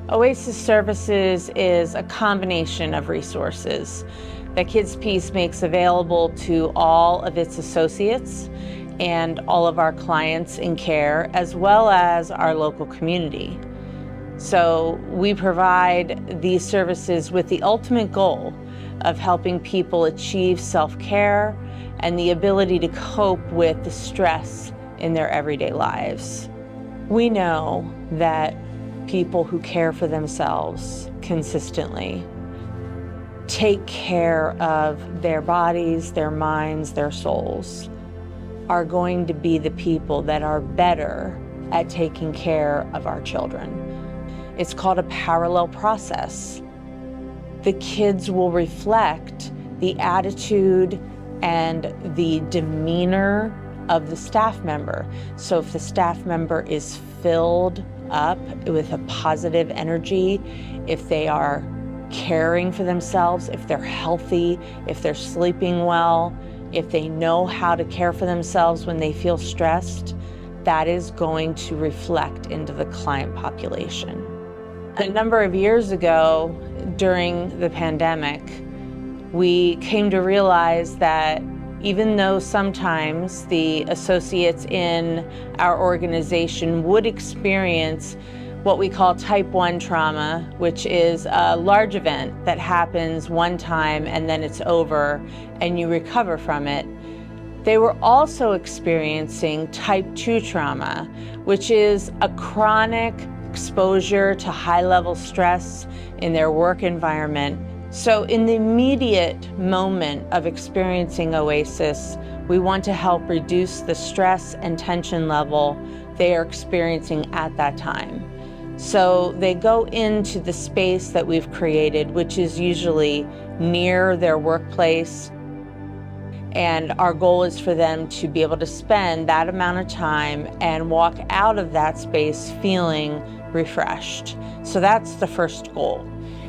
Oasis Services is a combination of resources that KidsPeace makes available to all of its associates and all of our clients in care, as well as our local community. So we provide these services with the ultimate goal of helping people achieve self-care and the ability to cope with the stress in their everyday lives. We know that people who care for themselves consistently, take care of their bodies, their minds, their souls, are going to be the people that are better at taking care of our children. It's called a parallel process. The kids will reflect the attitude and the demeanor of the staff member. So if the staff member is filled up with a positive energy, if they are caring for themselves, if they're healthy, if they're sleeping well, if they know how to care for themselves when they feel stressed, that is going to reflect into the client population. A number of years ago, during the pandemic, we came to realize that even though sometimes the associates in our organization would experience what we call type 1 trauma, which is a large event that happens one time and then it's over and you recover from it, they were also experiencing type 2 trauma, which is a chronic exposure to high-level stress in their work environment. So in the immediate moment of experiencing Oasis, we want to help reduce the stress and tension level they are experiencing at that time. So they go into the space that we've created, which is usually near their workplace. And our goal is for them to be able to spend that amount of time and walk out of that space feeling refreshed. So that's the first goal.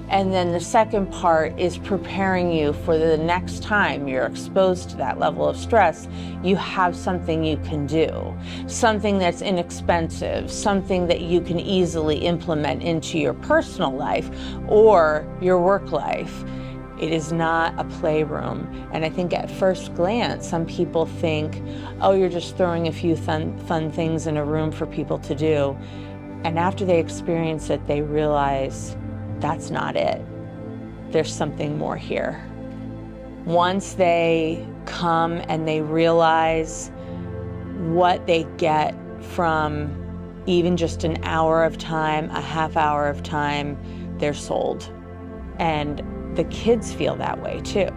And then the second part is preparing you for the next time you're exposed to that level of stress, you have something you can do, something that's inexpensive, something that you can easily implement into your personal life or your work life. It is not a playroom. And I think at first glance, some people think, oh, you're just throwing a few fun things in a room for people to do. And after they experience it, they realize that's not it. There's something more here. Once they come and they realize what they get from even just an hour of time, a half hour of time, they're sold. And the kids feel that way too.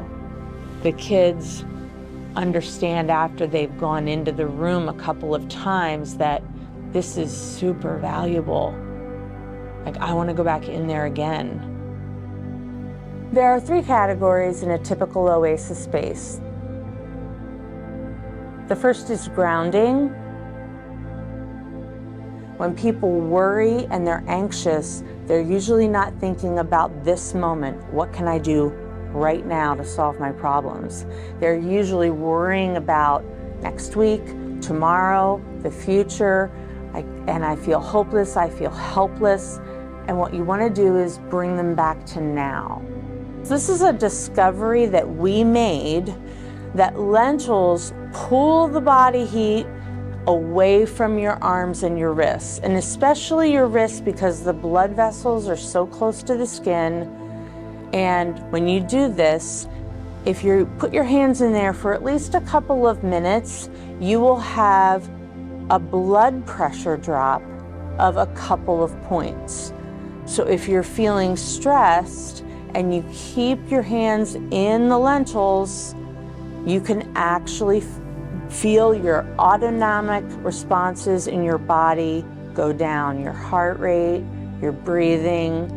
The kids understand after they've gone into the room a couple of times that this is super valuable. Like, I want to go back in there again. There are 3 categories in a typical Oasis space. The first is grounding. When people worry and they're anxious, they're usually not thinking about this moment. What can I do right now to solve my problems? They're usually worrying about next week, tomorrow, the future. And I feel hopeless, I feel helpless. And what you want to do is bring them back to now. This is a discovery that we made, that lentils pull the body heat away from your arms and your wrists, and especially your wrists because the blood vessels are so close to the skin. And when you do this, if you put your hands in there for at least a couple of minutes, you will have a blood pressure drop of a couple of points. So if you're feeling stressed and you keep your hands in the lentils, you can actually feel your autonomic responses in your body go down. Your heart rate, your breathing,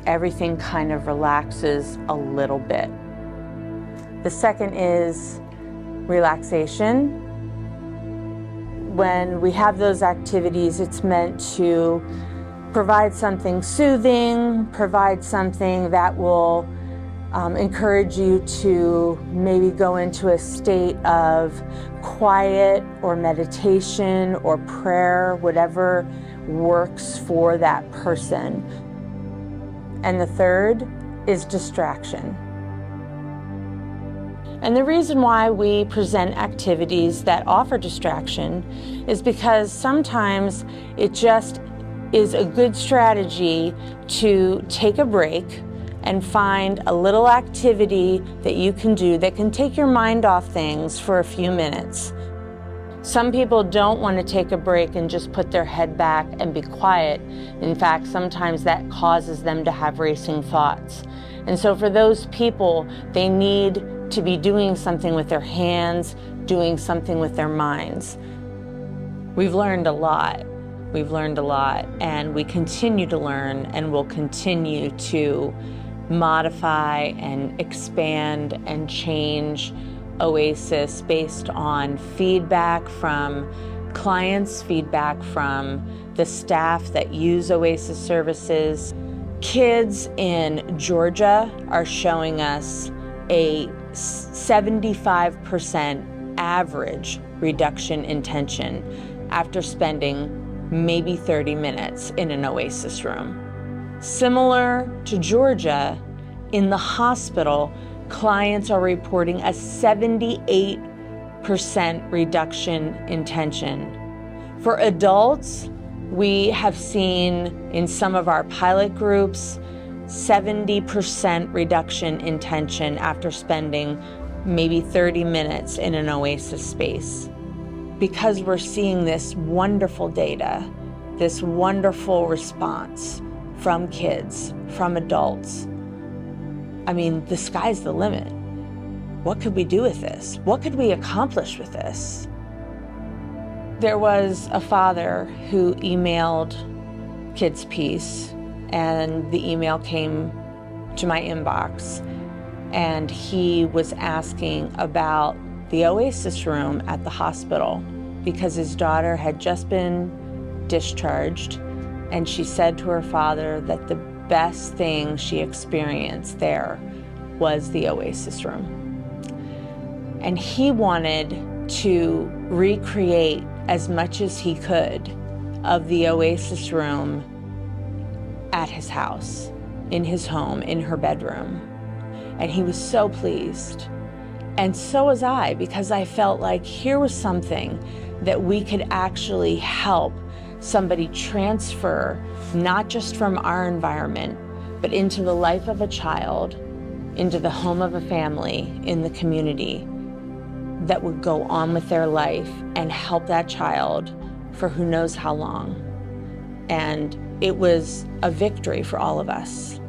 everything kind of relaxes a little bit. The second is relaxation. When we have those activities, it's meant to provide something soothing, provide something that will encourage you to maybe go into a state of quiet or meditation or prayer, whatever works for that person. And the third is distraction. And the reason why we present activities that offer distraction is because sometimes it just is a good strategy to take a break and find a little activity that you can do that can take your mind off things for a few minutes. Some people don't want to take a break and just put their head back and be quiet. In fact, sometimes that causes them to have racing thoughts. And so for those people, they need to be doing something with their hands, doing something with their minds. We've learned a lot. We've learned a lot, and we continue to learn, and will continue to modify and expand and change Oasis based on feedback from clients, feedback from the staff that use Oasis Services. Kids in Georgia are showing us a 75% average reduction in tension after spending maybe 30 minutes in an Oasis room. Similar to Georgia, in the hospital, clients are reporting a 78% reduction in tension. For adults, we have seen in some of our pilot groups 70% reduction in tension after spending maybe 30 minutes in an Oasis space. Because we're seeing this wonderful data, this wonderful response from kids, from adults, I mean, the sky's the limit. What could we do with this? What could we accomplish with this? There was a father who emailed KidsPeace, and the email came to my inbox, and he was asking about the Oasis room at the hospital because his daughter had just been discharged, and she said to her father that the best thing she experienced there was the Oasis room. And he wanted to recreate as much as he could of the Oasis room at his house, in his home, in her bedroom. And he was so pleased. And so was I, because I felt like here was something that we could actually help somebody transfer, not just from our environment, but into the life of a child, into the home of a family, in the community, that would go on with their life and help that child for who knows how long. And it was a victory for all of us.